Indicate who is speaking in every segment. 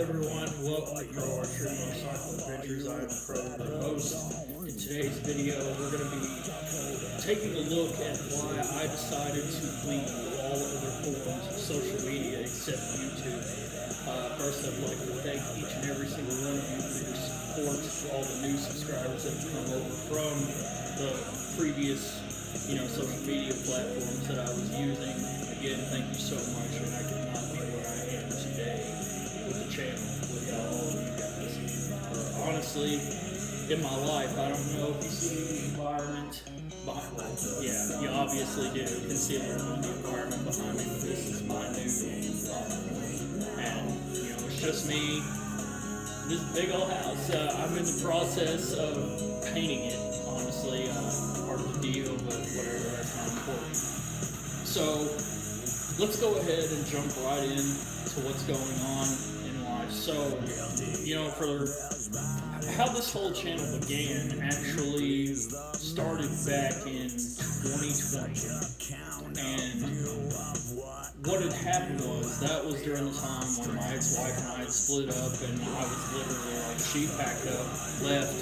Speaker 1: everyone, welcome to our Motorcycle Adventures. I am Pro, the host. In today's video, we're going to be taking a look at why I decided to leave all other forms of social media except YouTube. First, I'd like to thank each and every single one of you for your support, all the new subscribers that have come over from the previous social media platforms that I was using. Again, thank you so much, and I could not be where I am today with the channel without all of you guys. Honestly, in my life, I don't know if you see the environment behind me. Yeah, you obviously do. You can see a little bit of the environment behind me, but this is my new and it's just me. This big old house. I'm in the process of painting it, honestly. Part of the deal, but whatever, that's not important. So, let's go ahead and jump right in to what's going on in life. So, for how this whole channel began actually started back in 2020. And what had happened was, that was during the time when my ex-wife and I had split up, and I was literally like, she packed up, left,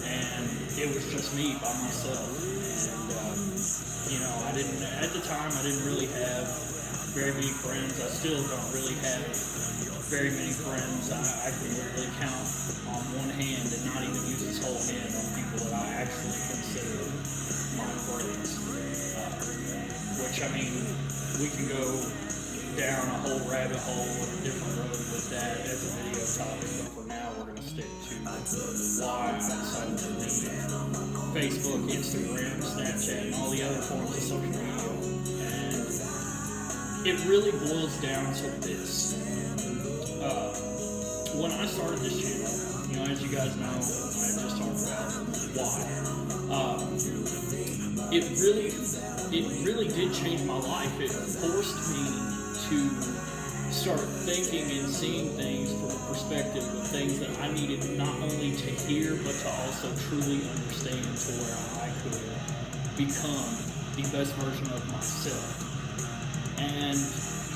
Speaker 1: and it was just me by myself. And, at the time, I didn't really have very many friends. I still don't really have very many friends. I can literally count on one hand and not even use this whole hand on people that I actually consider my friends. Which, we can go down a whole rabbit hole or a different road with that as a video topic, but for now we're going to stick to why I decided to leave Facebook, Instagram, Snapchat, and all the other forms of social media. And it really boils down to this. When I started this channel, as you guys know, I just talked about why. It really did change my life. It forced me to start thinking and seeing things from a perspective of things that I needed not only to hear, but to also truly understand, to where I could become the best version of myself. And,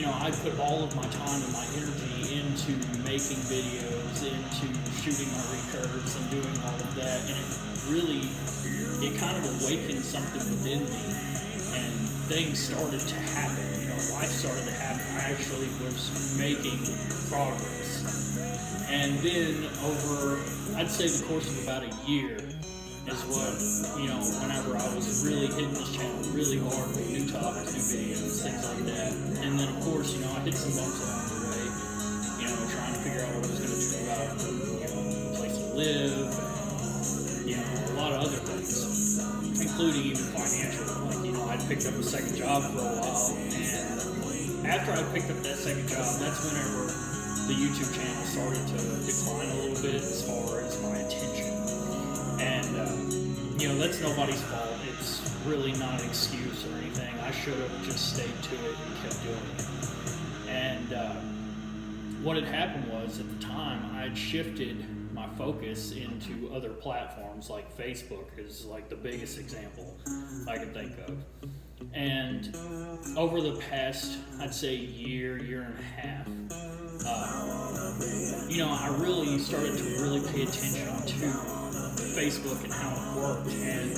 Speaker 1: I put all of my time and my energy into making videos, into shooting my recurves and doing all of that, and it kind of awakened something within me, and things started to happen. Life started to happen. I actually was making progress. And then over, I'd say the course of about a year is what, whenever I was really hitting this channel really hard with new topics, new videos, things like that. And then, of course, I hit some bumps along the way, trying to figure out what I was going to do about, a place to live, and, a lot of other things, including even financial. I'd picked up a second job for a while, and after I picked up that second job, that's whenever the YouTube channel started to decline a little bit as far as my attention. And, that's nobody's fault. It's really not an excuse or anything. I should have just stayed to it and kept doing it. And what had happened was, at the time, I had shifted my focus into other platforms, like Facebook is like the biggest example I can think of. And over the past, I'd say year and a half, I really started to really pay attention to Facebook and how it worked. And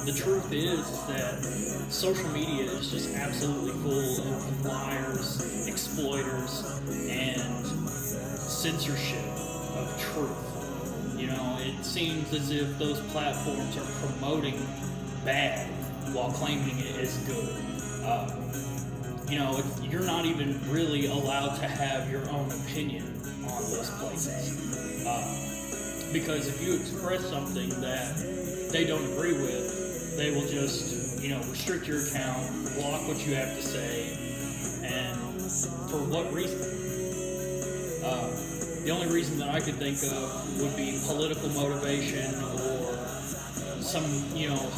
Speaker 1: the truth is that social media is just absolutely full of liars, exploiters, and censorship of truth. It seems as if those platforms are promoting bad while claiming it is good. You're not even really allowed to have your own opinion on those places. Because if you express something that they don't agree with, they will just, restrict your account, block what you have to say, and for what reason? The only reason that I could think of would be political motivation, or some,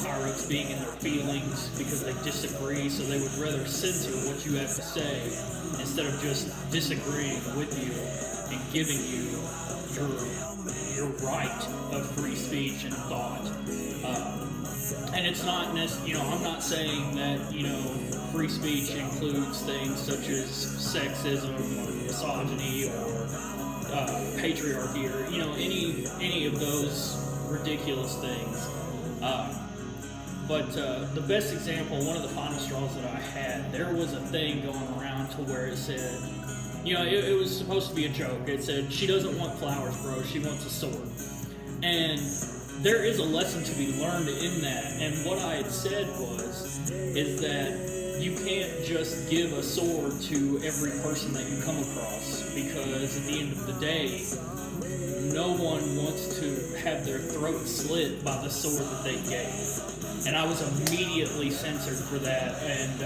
Speaker 1: higher-ups being in their feelings because they disagree, so they would rather censor what you have to say instead of just disagreeing with you and giving you your right of free speech and thought. And it's not necessarily, I'm not saying that, free speech includes things such as sexism or misogyny or patriarchy or, you know, any of those ridiculous things. But the best example, one of the final straws that I had, there was a thing going around to where it said, you know, it was supposed to be a joke. It said, she doesn't want flowers, bro, she wants a sword. And there is a lesson to be learned in that. And what I had said is that you can't just give a sword to every person that you come across, because at the end of the day, no one wants to have their throat slit by the sword that they gave. And I was immediately censored for that, and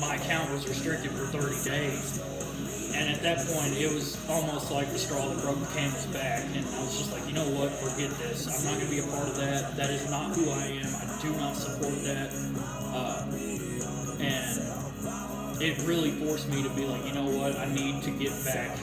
Speaker 1: my account was restricted for 30 days. And at that point, it was almost like the straw that broke the camel's back, and I was just like, you know what, forget this. I'm not going to be a part of that. That is not who I am. I do not support that. And it really forced me to be like, you know what, I need to get back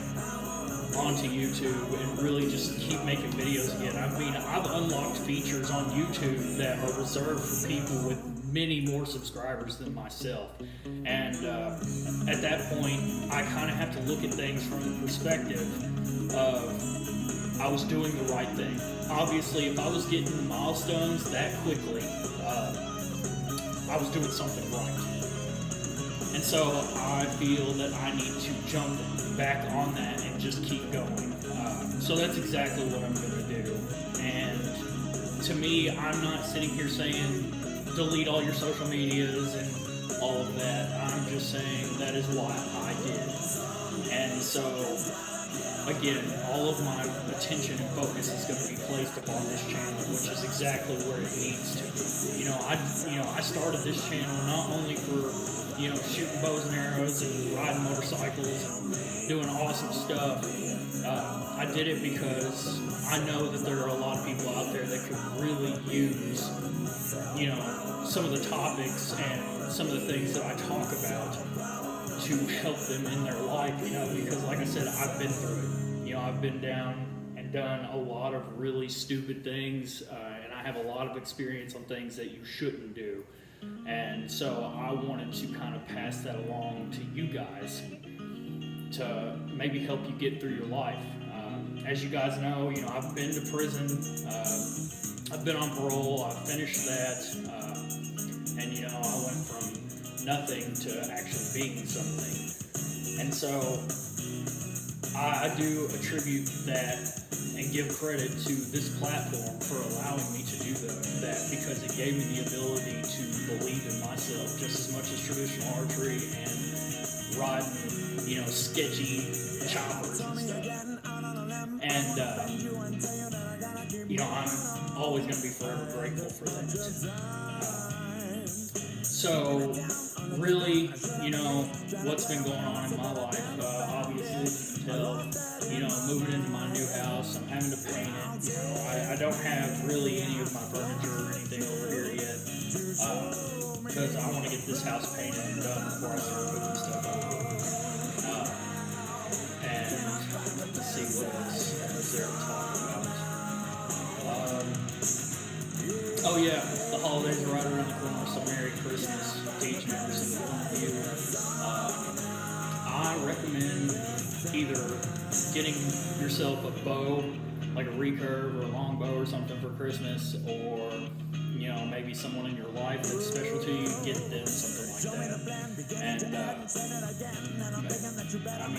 Speaker 1: onto YouTube and really just keep making videos again. I mean, I've unlocked features on YouTube that are reserved for people with many more subscribers than myself. And at that point, I kind of have to look at things from the perspective of I was doing the right thing. Obviously, if I was getting milestones that quickly, I was doing something right. And so I feel that I need to jump back on that and just keep going. So that's exactly what I'm going to do. And to me, I'm not sitting here saying delete all your social medias and all of that. I'm just saying that is why I did. And so, again, all of my attention and focus is going to be placed upon this channel, which is exactly where it needs to be. I started this channel not only for, shooting bows and arrows and riding motorcycles and doing awesome stuff. I did it because I know that there are a lot of people out there that could really use, some of the topics and some of the things that I talk about to help them in their life, because like I said, I've been through it. I've been down and done a lot of really stupid things, and I have a lot of experience on things that you shouldn't do. And so I wanted to kind of pass that along to you guys to maybe help you get through your life. As you guys know, I've been to prison, I've been on parole, I finished that, and I went from nothing to actually being something. And so I do attribute that and give credit to this platform for allowing me to do that, because it gave me the ability to believe in myself just as much as traditional archery and riding, sketchy choppers and stuff. And, I'm always going to be forever grateful for that. So, really, what's been going on in my life, obviously, you can tell, moving into my new house, I'm having to paint it. I don't have really any of my furniture or anything over here yet, because I want to get this house painted and done before I start moving stuff over. And let's see what else is there to talk about. Oh yeah, the holidays are right around the corner, so Merry Christmas to each and every single one of you. I recommend either getting yourself a bow, like a recurve or a long bow or something for Christmas, or maybe someone in your life that's special to you, get them something like that.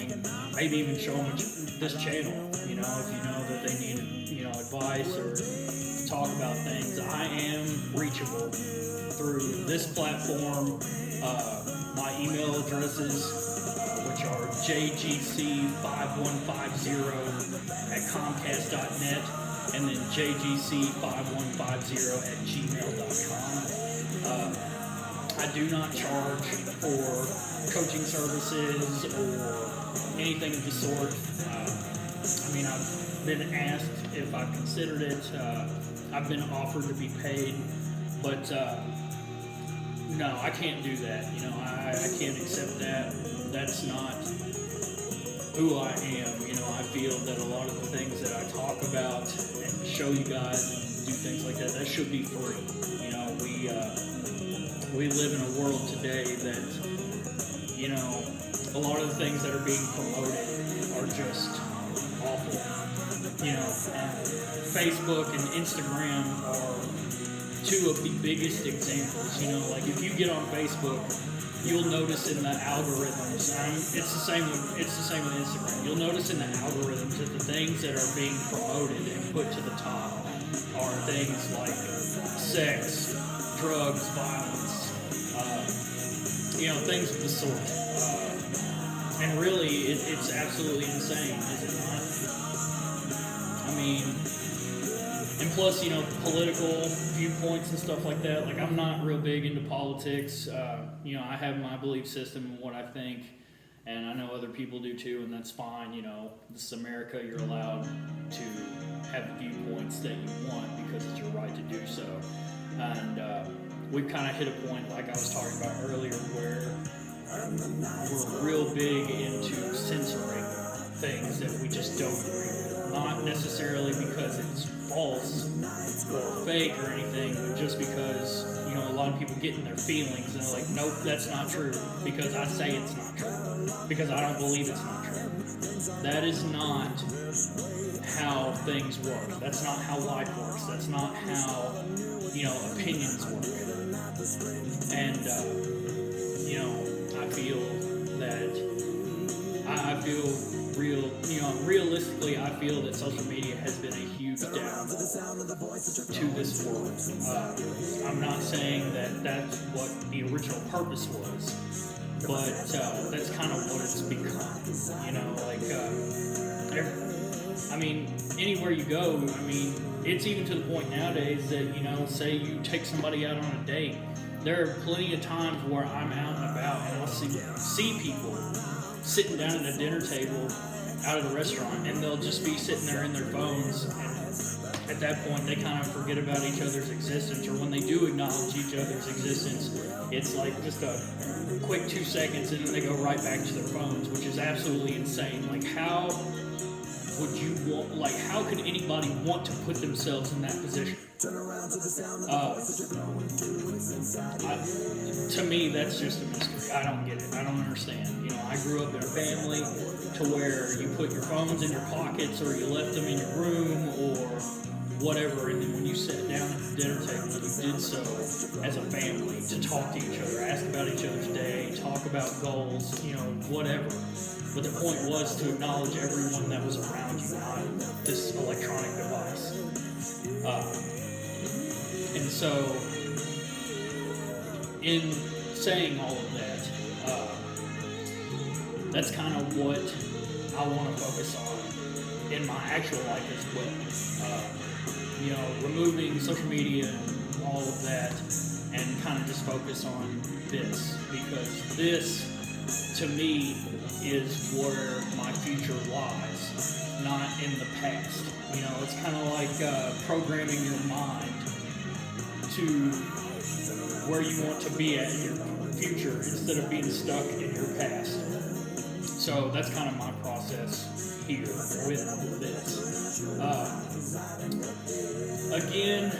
Speaker 1: And maybe even show them this channel, if you know that they need, advice or talk about things. I am reachable through this platform. My email addresses, which are jgc5150@comcast.net and then jgc5150@gmail.com. I do not charge for coaching services or anything of the sort. I've been asked if I've considered it. I've been offered to be paid, but no, I can't do that. I can't accept that. That's not who I am. I feel that a lot of the things that I talk about and show you guys and do things like that should be free. We live in a world today that, a lot of the things that are being promoted are just awful. Facebook and Instagram are two of the biggest examples. You know, like if you get on Facebook, you'll notice in the algorithms. It's the same with Instagram. You'll notice in the algorithms that the things that are being promoted and put to the top are things like sex, drugs, violence, things of the sort. And really, it's absolutely insane, is it not? I mean, and plus, political viewpoints and stuff like that. Like, I'm not real big into politics. I have my belief system and what I think, and I know other people do too, and that's fine. This is America. You're allowed to have the viewpoints that you want because it's your right to do so. And we've kind of hit a point, like I was talking about earlier, where we're real big into censoring things that we just don't agree with. Not necessarily because it's false or fake or anything, but just because, a lot of people get in their feelings and they're like, nope, that's not true, because I say it's not true, because I don't believe it's not true. That is not how things work. That's not how life works. That's not how, opinions work. And, realistically, I feel that social media has been a huge downfall to this world. I'm not saying that that's what the original purpose was, but that's kind of what it's become. Anywhere you go, it's even to the point nowadays that, say you take somebody out on a date, there are plenty of times where I'm out and about and I'll see people sitting down at a dinner table out of the restaurant, and they'll just be sitting there in their phones, and at that point they kind of forget about each other's existence, or when they do acknowledge each other's existence, it's like just a quick 2 seconds and then they go right back to their phones, which is absolutely insane. Like, how could anybody want to put themselves in that position? To me, that's just a mystery. I don't get it. I don't understand. I grew up in a family to where you put your phones in your pockets, or you left them in your room, or whatever, and then when you sat down at the dinner table, you did so as a family to talk to each other, ask about each other's day, talk about goals, whatever. But the point was to acknowledge everyone that was around you, not this electronic device. And so, in saying all of that, that's kind of what I want to focus on in my actual life as well. Removing social media and all of that, and kind of just focus on this, because this, to me, is where my future lies, not in the past. It's kind of like programming your mind to where you want to be at in your future instead of being stuck in your past. So that's kind of my process here with this. Again,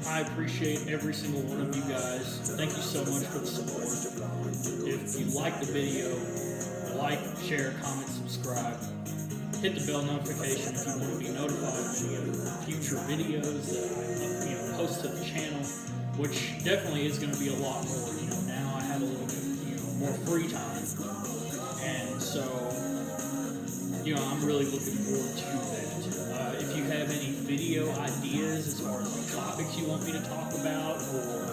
Speaker 1: I appreciate every single one of you guys. Thank you so much for the support. If you like the video, like, share, comment, subscribe. Hit the bell notification if you want to be notified of any other future videos that I post to the channel, which definitely is going to be a lot more. Now I have a little bit more free time, and so I'm really looking forward to that. If you have any video ideas as far as topics you want me to talk about, or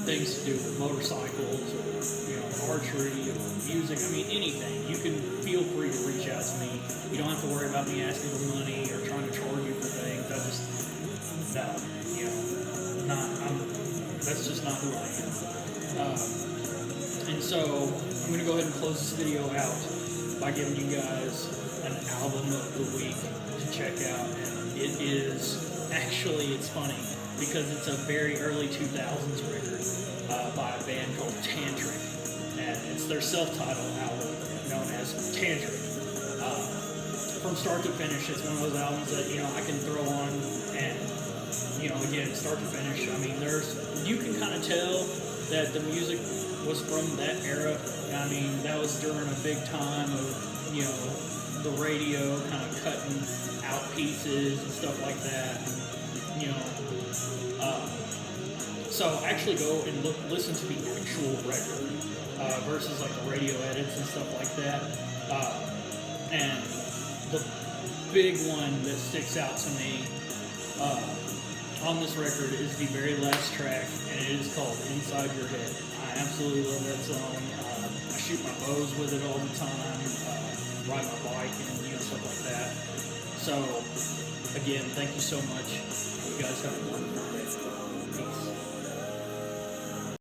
Speaker 1: things to do with motorcycles, or archery, or music, anything, you can feel free to reach out to me. You don't have to worry about me asking for money or trying to charge you for things. That's just not who I am. And so I'm going to go ahead and close this video out by giving you guys an album of the week to check out. And it's funny because it's a very early 2000s record by a band called Tantric, and it's their self-titled album known as Tantric. From start to finish, it's one of those albums that I can throw on, and again, start to finish. You can kind of tell that the music was from that era. That was during a big time of the radio, kind of cutting out pieces and stuff like that. And, you know, so actually go and listen to the actual record versus like the radio edits and stuff like that. And the big one that sticks out to me on this record is the very last track, and it is called Inside Your Head. I absolutely love that song. I shoot my bows with it all the time, ride my bike and, you know, stuff like that. So, again, thank you so much. You guys have a wonderful day. Peace.